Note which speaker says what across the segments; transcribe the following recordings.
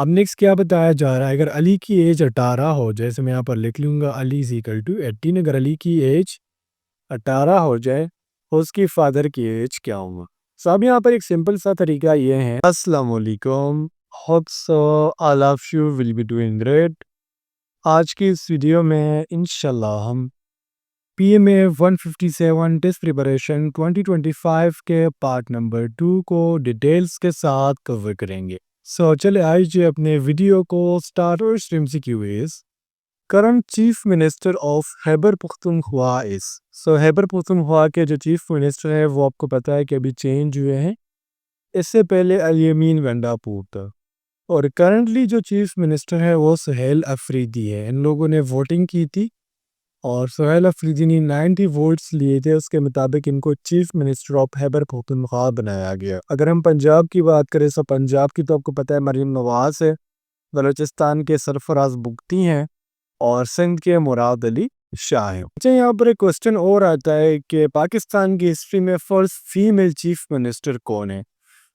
Speaker 1: अब नेक्स्ट क्या बताया जा रहा है, अगर अली की एज 18 हो, जैसे मैं यहाँ पर लिख लूँगा अली इज़ इक्वल टू 18, अगर अली की एज 18 हो जाए, तो उसकी फादर की एज क्या होगा? सो अब यहाँ पर एक सिंपल सा तरीका ये है। अस्सलाम वालेकुम, hope so all of you will be doing great. आज की इस वीडियो में इंशाल्लाह हम पीएमए 157 टेस्ट प्रिपरेशन 2025 के पार्ट नंबर 2 को डिटेल्स के साथ कवर करेंगे। सो चले आइए अपने वीडियो को start. First MCQ is current chief minister of Khyber Pakhtunkhwa is. So Khyber Pakhtunkhwa के जो चीफ मिनिस्टर है वो आपको पता है कि अभी चेंज हुए हैं। इससे पहले अल-यमीन गंडापुर था और करंटली जो चीफ मिनिस्टर है वो सुहेल अफरीदी है। इन लोगों ने वोटिंग की थी और सुहेल अफरीदी ने 90 वोट्स लिए थे। उसके मुताबिक इनको chief minister of Khyber Pakhtunkhwa बनाया गया। अगर हम पंजाब की बात करें तो पंजाब की तो आपको पता है मरीम नवाज है, बलूचिस्तान के सरफराज बुगटी हैं और सिंध के मुराद अली शाह हैं। अच्छा, यहाँ पर एक क्वेश्चन और आता है कि पाकिस्तान की हिस्ट्री में फर्स्ट फीमेल चीफ मिनिस्टर कौन है?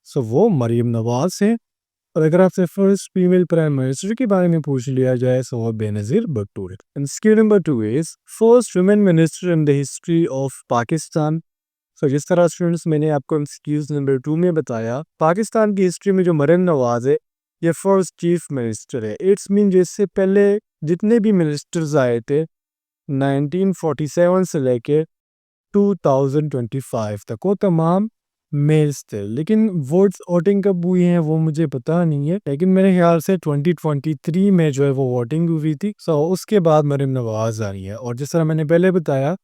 Speaker 1: सो वो मरीम नवाज है। और अगर आपसे फर्स्ट फीमेल प्राइम मिनिस्टर के बारे में पूछ लिया जाए तो वो बेनज़ीर भुट्टो है। And skill number 2 is first women minister in the history of Pakistan. So जिस तरह स्टूडेंट्स मैंने आपको एक्सक्यूज नंबर 2 में बताया, पाकिस्तान की हिस्ट्री में जो मरीम नवाज है ये फर्स्ट चीफ मिनिस्टर है। इट्स मीन जिससे पहले जितने भी मिनिस्टर्स आए थे 1947 से लेके 2025 तक वो तमाम मेल्स थे। लेकिन वोट्स वोटिंग कब हुई है वो मुझे पता नहीं है, लेकिन मेरे ख्याल से 2023 में जो है वो वोटिंग हुई थी। सो उसके बाद मरीम नवाज आई है। और जिस तरह मैंने पहले बताया,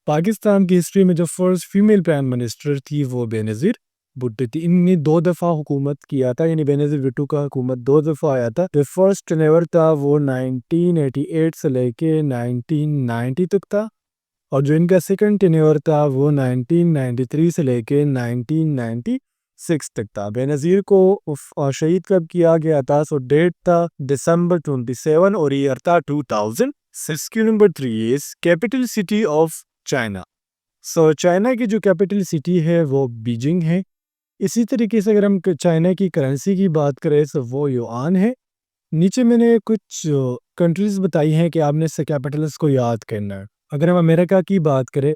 Speaker 1: पाकिस्तान की हिस्ट्री में जो फर्स्ट फीमेल प्राइम मिनिस्टर थी वो बेनज़ीर भुट्टो थी। इनने 2 दफ़ा हुकूमत किया था, यानी बेनज़ीर भुट्टो का हुकूमत 2 दफ़ा आया था। जो फर्स्ट टेन्योर था वो 1988 से लेके 1990 तक था और जो इनका सेकंड टेन्योर था वो 1993 से लेके 1996 तक था। बेनज़ीर को शहीद कब किया गया था? सो डेट था दिसंबर 27 और ईयर था 2006। Question number 3 is capital city of China. So China की जो कैपिटल सिटी है वो बीजिंग है। इसी तरीके से अगर हम चाइना की करेंसी की बात करें तो वो युआन है। नीचे मैंने कुछ कंट्रीज बताई हैं कि आपने इससे कैपिटल्स को याद करना है। अगर हम अमेरिका की बात करें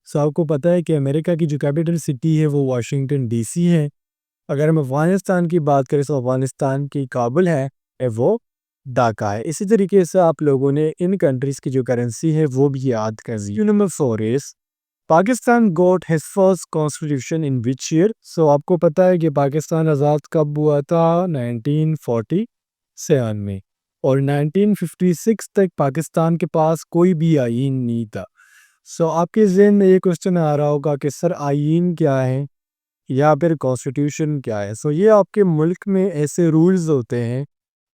Speaker 1: तो आपको पता है कि अमेरिका की जो कैपिटल सिटी है वो वाशिंगटन डीसी है। अगर हम अफगानिस्तान की बात करें तो अफगानिस्तान की काबुल है वो ढाका है। इसी तरीके से आप लोगों ने इन कंट्रीज़ की जो करेंसी है वो भी याद कर दी। Number 4 is Pakistan got his first constitution in which year. So आपको पता है कि पाकिस्तान आज़ाद कब हुआ था? 1947 में। और 1956 तक पाकिस्तान के पास कोई भी आईन नहीं था। सो आपके ज़हन में ये क्वेश्चन आ रहा होगा कि सर आईन क्या है या फिर कॉन्स्टिट्यूशन क्या है? सो ये आपके मुल्क में ऐसे रूल्स होते हैं,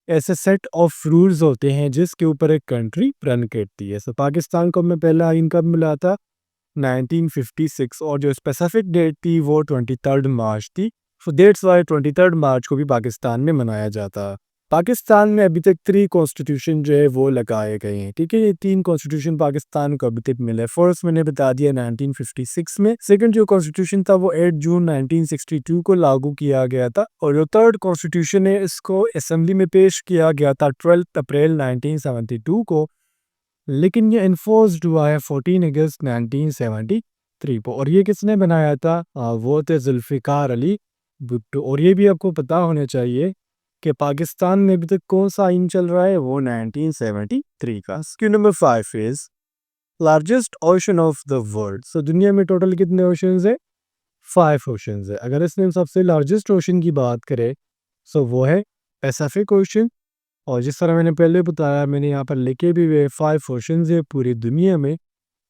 Speaker 1: ऐसे सेट ऑफ रूल्स होते हैं जिसके ऊपर एक कंट्री रन करती है। सो पाकिस्तान को मैं पहला आइन कब मिला था? 1956 और जो स्पेसिफिक डेट थी वो 23 मार्च थी। सो दैट्स वाई 23 मार्च को भी पाकिस्तान में मनाया जाता है। पाकिस्तान में अभी तक 3 कॉन्स्टिट्यूशन जो है वो लगाए गए हैं। ठीक है, ये 3 कॉन्स्टिट्यूशन पाकिस्तान को अभी तक मिले। फर्स्ट मैंने बता दिया 1956 में। सेकंड जो कॉन्स्टिट्यूशन था वो 8 जून 1962 को लागू किया गया था और जो थर्ड कॉन्स्टिट्यूशन है इसको असेंबली में पेश किया गया था 12 अप्रैल 1972 को, लेकिन ये इन्फोर्स्ड हुआ है 14 अगस्त 1973 को। और ये किसने बनाया था? वो थे जुल्फ़िकार अली भुट्टो। और ये भी आपको पता होना चाहिए कि पाकिस्तान में अभी तक कौन सा आइन चल रहा है? वो 1973 का। Question number 5 is largest ocean of the world. So दुनिया में टोटल कितने ओशंस है? 5 ओशंस है। अगर इसमें हम सबसे लार्जेस्ट ओशन की बात करें सो वो है पैसिफिक ओशन। और जिस तरह मैंने पहले बताया, मैंने यहाँ पर लिखे भी हुए 5 ओशंस है पूरी दुनिया में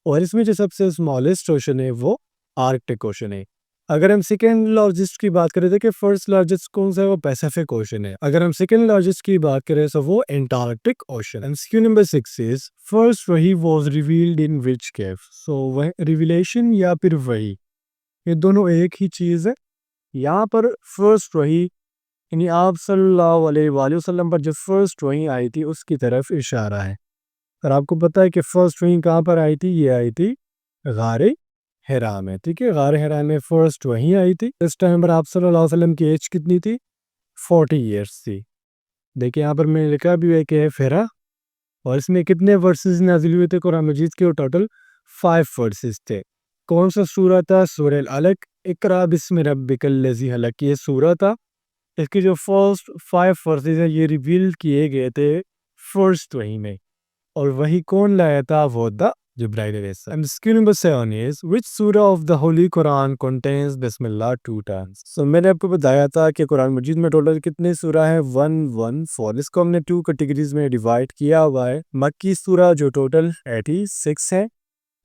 Speaker 1: और इसमें जो सबसे स्मॉलेस्ट ओशन है वो आर्कटिक ओशन है। अगर हम सेकेंड लार्जेस्ट की बात करें, देखिए फर्स्ट लार्जेस्ट कौन सा है? वो पैसिफिक ओशन है। अगर हम सेकेंड लार्जेस्ट की बात करें तो वो Antarctic ocean. And question number 6 is first वही वाज रिवील्ड इन विच केव। सो वह रिविलेशन या फिर वही, ये दोनों एक ही चीज़ है। यहाँ पर फर्स्ट वही यानी आप सल्लल्लाहु अलैहि वसल्लम पर जो फर्स्ट वही आई थी उसकी तरफ इशारा है। और आपको पता है कि फर्स्ट वही कहाँ पर आई थी? ये आई थी गारे हिरा में। ठीक है, गारे हिरा में फर्स्ट वही आई थी। इस टाइम पर आप सल्लल्लाहु अलैहि वसल्लम की एज कितनी थी? 40 ईयर्स थी। देखिए यहाँ पर मैंने लिखा भी है कि है फेरा, और इसमें कितने वर्सेस नाजिल हुए थे कुरान मजीद के? टोटल 5 वर्सेस थे। कौन सा सूरा था? सूरह अल अलक, इकरा बिस्मि रब्बिकल लज़ी हलक, ये सूरा था। इसके जो फर्स्ट 5 वर्सेस है ये रिवील किए गए थे फर्स्ट वही में, और वही कौन लाया था? वो था जिब्राइल अलैहिस्सलाम। And SQ number 7 is which सूरा of the holy Quran contains बिस्मिल्लाह 2 टाइम्स? सो मैंने आपको बताया था कि कुरान मजीद में टोटल कितने सूरा है? 114। इसको हमने 2 कैटेगरीज में डिवाइड किया हुआ है। मक्की सूरा जो टोटल 86 है,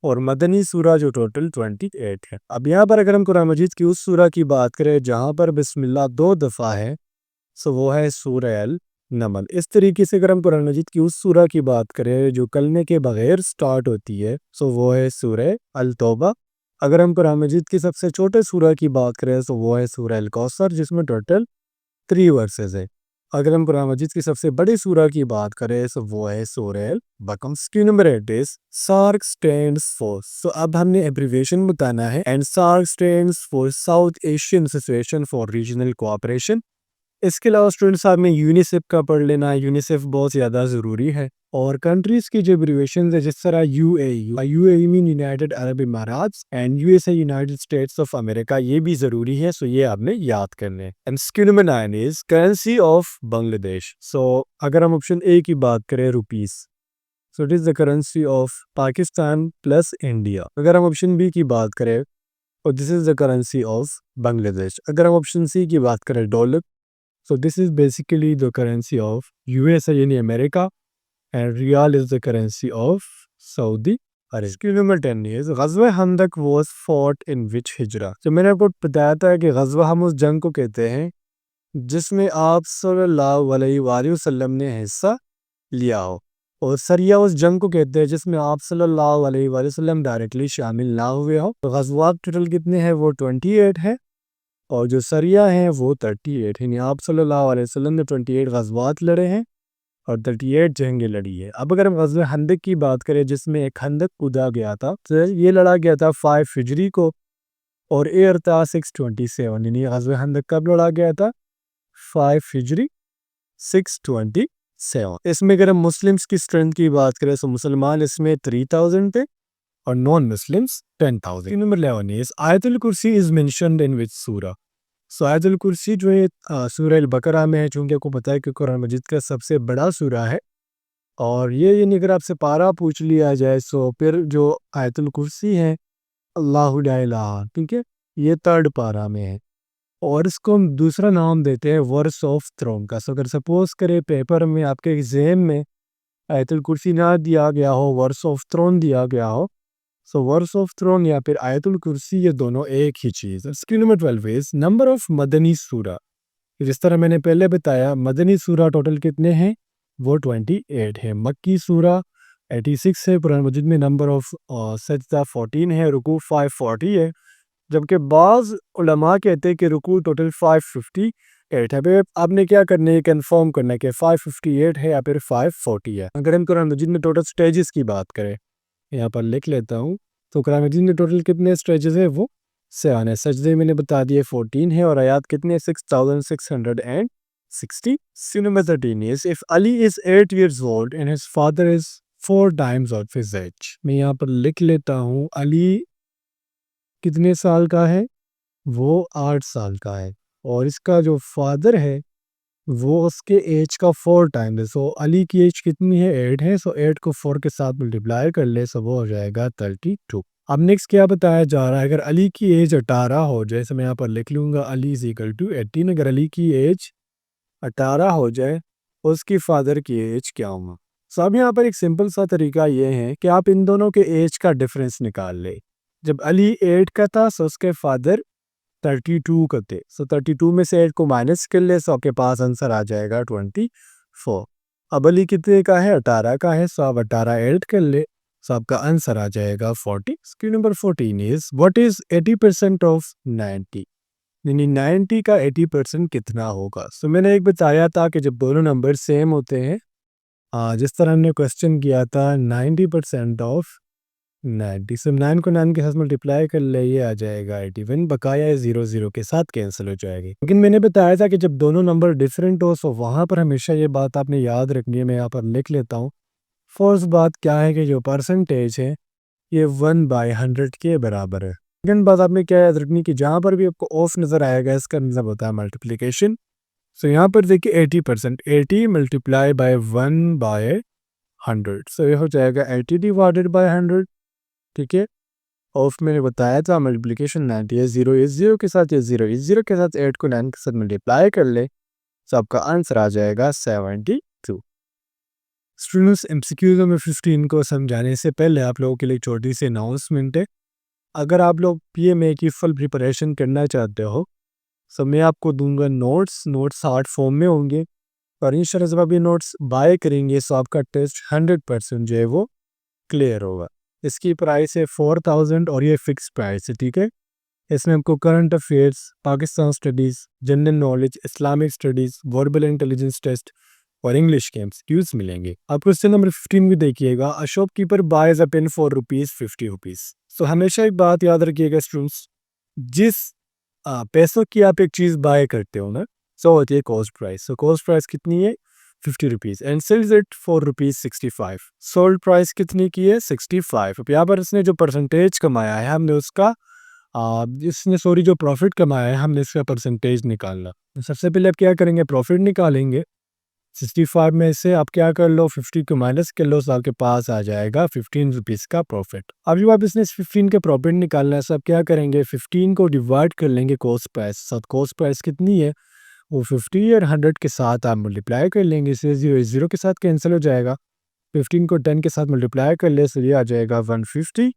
Speaker 1: और मदनी सूरा जो टोटल 28 है। अब यहाँ पर अगर हम कुरान मजीद की उस सूरा की बात करें जहाँ पर बिस्मिल्लाह 2 दफ़ा है, सो वो है सूरह अल नमल। इस तरीके से अगर हम कुरान मजीद की उस सूरा की बात करें जो कलमे के बगैर स्टार्ट होती है, सो वो है सूरह अल तौबा। अगर हम कुरान मजीद की सबसे छोटे सूरा की बात करें तो वो है सूरह अल कौसर, जिसमें टोटल 3 वर्सेस है। अगर हम कुरान मजीद की सबसे बड़ी सूरा की बात करें तो वो है सूरह अल बकरा। SQ number 8 is SAARC stands for, so अब हमने एब्रिविएशन बताना है, and SAARC stands for South Asian Association for Regional Cooperation. इसके अलावा स्टूडेंट साहब में यूनिसेफ का पढ़ लेना, यूनिसेफ बहुत ज़्यादा ज़रूरी है। और कंट्रीज़ की जो एब्रिविएशन है जिस तरह UAE mean United Arab Emirates, and USA United States of America, ये भी ज़रूरी है। सो ये आपने याद करने हैं। And SQ number 9 is currency of Bangladesh. So अगर हम ऑप्शन ए की बात करें rupees, so it is the currency of Pakistan plus India. अगर हम ऑप्शन बी की बात करें और this is the currency of Bangladesh. अगर हम ऑप्शन सी की बात करें dollar, so this is basically the currency of USA यानी America, and riyal is the currency of Saudi Arabia. Skill number 10 is ग़ज़वा हंदक was fought in which हिजरा? तो मैंने आपको बताया था कि ग़ज़वा हम उस जंग को कहते हैं जिसमें आप सल्लल्लाहु अलैहि वसल्लम ने हिस्सा लिया हो, और सरिया उस जंग को कहते हैं जिसमें आप सल्लल्लाहु अलैहि वसल्लम डायरेक्टली शामिल ना हुए हो। तो ग़ज़वात टोटल कितने हैं? वो 28 है, और जो सरिया हैं वो 38 हैं। आप सल्लल्लाहु अलैहि वसल्लम ने 28 ग़ज़वात लड़े हैं और 38 जंगें लड़ी है। अब अगर हम ग़ज़वा हंदक की बात करें जिसमें एक खंदक कूदा गया था, तो ये लड़ा गया था 5 हिजरी को, और ईयर था 627। यानी ग़ज़वा हंदक कब लड़ा गया था? 5 हिजरी 627। इसमें अगर हम मुस्लिम्स की स्ट्रेंथ की बात करें तो मुसलमान इसमें 3000 थे और नॉन मुस्लिम्स 10,000। नंबर 11 इज आयतुल कुर्सी इज मेंशन्ड इन विच सूरा? सो आयतुल कुर्सी जो है सूरह अल बकरा में है, चूँकि आपको पता है कि कुरान मजीद का सबसे बड़ा सूरा है, और ये यानी अगर आपसे पारा पूछ लिया जाए तो फिर जो आयतुल कुर्सी है अल्लाहु ला इलाहा, ठीक है, ये 3rd पारा में है, और इसको हम दूसरा नाम देते हैं वर्स ऑफ थ्रोन का। सो अगर सपोज करें पेपर में आपके एग्जाम में आयतुल कुर्सी ना दिया गया हो, वर्स ऑफ थ्रोन दिया गया हो, सो वर्स ऑफ थ्रोन या फिर आयतुल कुर्सी ये दोनों एक ही चीज़ है। Screen number 12 is number of मदनी सूरा। जिस तरह मैंने पहले बताया मदनी सूरा टोटल कितने हैं? वो 28 है। मक्की सूरा 86 है। कुरान मजीद में नंबर ऑफ सजदा 14 है, रुकू 540 है, जबकि बाज़ उलमा कहते हैं कि रुकू टोटल 558 है। फिर आपने क्या करना है, कंफर्म करना है कि 558 है या फिर 540 है। अगर हम कुरान मजीद में टोटल स्टेजेस की बात करें, यहाँ पर लिख लेता हूँ, तो कुरान मजीद में टोटल कितने स्टेजेस है? वो 7 है। सजदे मैंने बता दिए 14 है, और आयात कितने? 6660। Sin number 13 is if Ali is 8 years old and his father is 4 times of his age। मैं यहाँ पर लिख लेता हूँ, अली कितने साल का है? वो 8 साल का है, और इसका जो फादर है वो उसके एज का 4 टाइम है। सो अली की एज कितनी है? 8 है। सो 8 को 4 के साथ मल्टीप्लाई कर ले, सो वो हो जाएगा 32। अब नेक्स्ट क्या बताया जा रहा है? अगर अली की एज 18 हो जाए, जैसे मैं यहाँ पर लिख लूँगा अली इज इक्वल टू 18। अगर अली की एज 18 हो जाए, उसकी फादर की एज क्या होगा? सो अब यहाँ पर एक सिंपल सा तरीका ये है कि आप इन दोनों के एज का डिफरेंस निकाल ले। जब अली 8 का था, सो उसके फादर 32 का थे। सो 32 में से 8 को माइनस कर ले, सो आपके पास आंसर आ जाएगा 24। अब अली कितने का है? 18 का है। सो आप 18 ऐड कर ले, सो आपका आंसर आ जाएगा 40। Screen number 14 is what is 80% of 90? यानी 90 का 80% कितना होगा? सो मैंने एक बताया था कि जब दोनों नंबर सेम होते हैं, जिस तरह हमने क्वेश्चन किया था 90% ऑफ 90। सब 9 को 9 के साथ मल्टीप्लाई कर ले, ये आ जाएगा 81। बकाया है 0 0 के साथ कैंसिल हो जाएगी। लेकिन मैंने बताया था कि जब दोनों नंबर डिफरेंट हो तो वहाँ पर हमेशा ये बात आपने याद रखनी है। मैं यहाँ पर लिख लेता हूँ। फर्स्ट बात क्या है कि जो परसेंटेज है ये 1/100 के बराबर है। सेकंड बात आपने क्या याद रखनी कि जहाँ पर भी आपको ऑफ नज़र आएगा इसका मतलब होता है मल्टीप्लिकेशन। सो यहाँ पर देखिए 80%, 80 मल्टीप्लाई बाय 1/100, सो ये हो जाएगा 80 डिवाइडेड बाय 100। ठीक है, ऑफ मैंने बताया था मल्टीप्लिकेशन 90 है। 0 इस 0 के साथ, ये 0 इस 0 के साथ, 8 को 9 के साथ मल्टीप्लाई कर ले तो आपका आंसर आ जाएगा 72। स्टूडेंट्स, एमसीक्यू में 15 को समझाने से पहले आप लोगों के लिए छोटी सी अनाउंसमेंट है। अगर आप लोग पीएमए की फुल प्रिपरेशन करना चाहते हो तो मैं आपको दूंगा नोट्स हार्ड फॉर्म में होंगे, और इंशाल्लाह जब आप ये नोट्स बाय करेंगे तो आपका टेस्ट 100% जो है वो क्लियर होगा। इसकी प्राइस है 4000 और ये फिक्स प्राइस है। ठीक है, इसमें आपको current affairs, Pakistan studies, general knowledge, Islamic studies, verbal intelligence test और इंग्लिश के एमसीक्यूज मिलेंगे। आप क्वेश्चन नंबर 15 भी देखिएगा। A shopkeeper buys a pen for ₹50। So हमेशा एक बात याद रखिएगा स्टूडेंट्स, जिस पैसों की आप एक चीज़ बाय करते हो ना, सो होती है cost price. So cost price कितनी है? ₹50 and sells it for ₹65। Sold price कितनी की है? 65। अब यहाँ पर इसने जो परसेंटेज कमाया है हमने उसका इसने सॉरी जो प्रॉफिट कमाया है हमने इसका परसेंटेज निकालना। सबसे पहले आप क्या करेंगे? प्रॉफिट निकालेंगे। 65 में से आप क्या कर लो, 50 को माइनस कर लो तो आपके पास आ जाएगा ₹15 का प्रॉफिट। अब जब आप इसने 15 के प्रॉफिट निकालना है, सब क्या करेंगे? 15 को डिवाइड कर लेंगे कॉस्ट प्राइस साथ। कॉस्ट प्राइस कितनी है? वो 50 और 100 के साथ आप मल्टीप्लाई कर लेंगे। इससे 0 के साथ कैंसिल हो जाएगा। 15 को 10 के साथ मल्टीप्लाई कर ले तो ये आ जाएगा 150।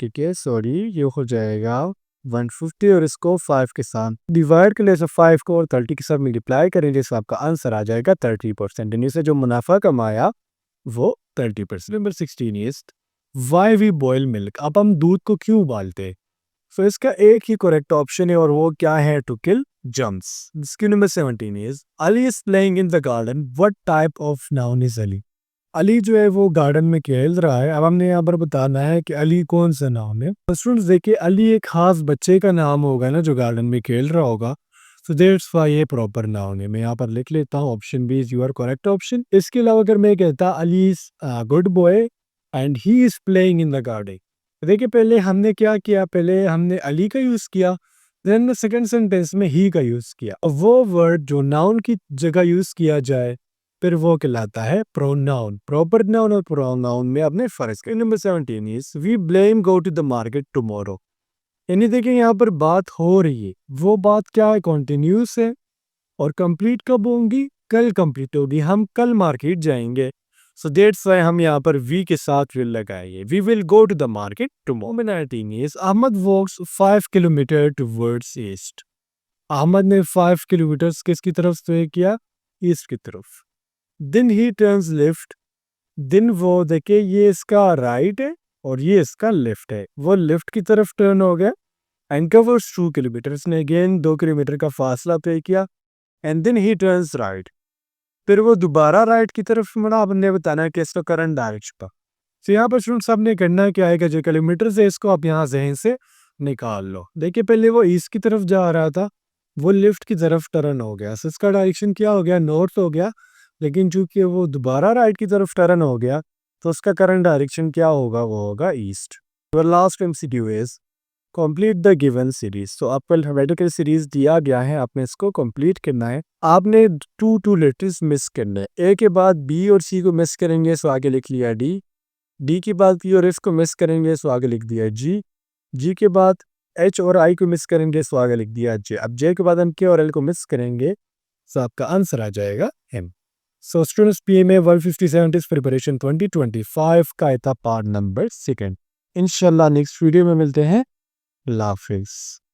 Speaker 1: ठीक है, सॉरी ये हो जाएगा 150 और इसको 5 के साथ डिवाइड कर ले तो 5 को और 30 के साथ मल्टीप्लाई करेंगे तो आपका आंसर आ जाएगा 30%। यानी से जो मुनाफा कमाया वो 30%। Number 16 is why we boil milk. अब हम दूध को क्यों उबालते हैं? तो इसका एक ही करेक्ट ऑप्शन है और वो क्या है? To kill germs. इसकी number 17 is Ali is playing in the garden, what type of noun is Ali. Ali जो है वो गार्डन में खेल रहा है। अब हमने यहाँ पर बताना है कि अली कौन सा नाम है। स्टूडेंट्स देखिए, अली एक खास बच्चे का नाम होगा ना जो गार्डन में खेल रहा होगा, सो दैट्स व्हाई ये प्रॉपर नाउन है। मैं यहाँ पर लिख लेता हूँ option B is your correct option. इसके अलावा अगर मैं कहता Ali is good boy and he is playing in the garden, देखिए पहले हमने क्या किया? पहले हमने अली का यूज किया, देन सेकंड सेंटेंस में ही का यूज किया। अब वो वर्ड जो नाउन की जगह यूज किया जाए फिर वो कहलाता है प्रोनाउन। प्रॉपर नाउन और प्रोनाउन में आपने फर्क किया। Number 17 is we blame go to the market tomorrow. यानी देखिए यहाँ पर बात हो रही है, वो बात क्या है? कॉन्टिन्यूस है और कंप्लीट कब होंगी? कल कंप्लीट होगी। हम कल मार्केट जाएंगे, सो दैट्स व्हाई हम यहाँ पर वी के साथ विल लगाएंगे। We will go to the market tomorrow. 19 is Ahmed walks 5 kilometre towards east. Ahmed ने 5 किलोमीटर किसकी तरफ से किया? ईस्ट की तरफ। Then he turns left. दिन वो देखिए ये इसका राइट है और ये इसका लेफ्ट है, वो लेफ्ट की तरफ टर्न हो गया एंड कवर्स 2 किलोमीटर। इसने अगेन 2 किलोमीटर का फासला तय किया and then he turns right. फिर वो दोबारा राइट की तरफ मुड़ा। आपने बताना है कि इसका करंट डायरेक्शन का। तो यहाँ पर स्टूडेंट्स आपने करना क्या है कि जो किलोमीटर है इसको आप यहाँ जहन से निकाल लो। देखिए पहले वो ईस्ट की तरफ जा रहा था, वो लेफ्ट की तरफ टर्न हो गया, so इसका डायरेक्शन क्या हो गया? नॉर्थ हो गया। लेकिन चूंकि वो दोबारा राइट की तरफ टर्न हो गया तो उसका करंट डायरेक्शन क्या होगा? वो होगा east. Your last MCQ is complete the given series. तो आपको अल्फाबेटिकल सीरीज दिया गया है, आपने इसको कंप्लीट करना है। आपने टू लेटर्स मिस करने हैं। ए के बाद बी और सी को मिस करेंगे तो आगे लिख लिया डी। डी के बाद पी और एफ को मिस करेंगे तो आगे लिख दिया जी। जी के बाद एच और आई को मिस करेंगे तो आगे लिख दिया जे। अब जे के बाद हम के और एल को मिस करेंगे तो आपका आंसर आ जाएगा M. So students, PMA 157 is preparation 2025 का था पार्ट नंबर 2। इंशाल्लाह नेक्स्ट वीडियो में मिलते हैं। अल्लाह हाफिज़।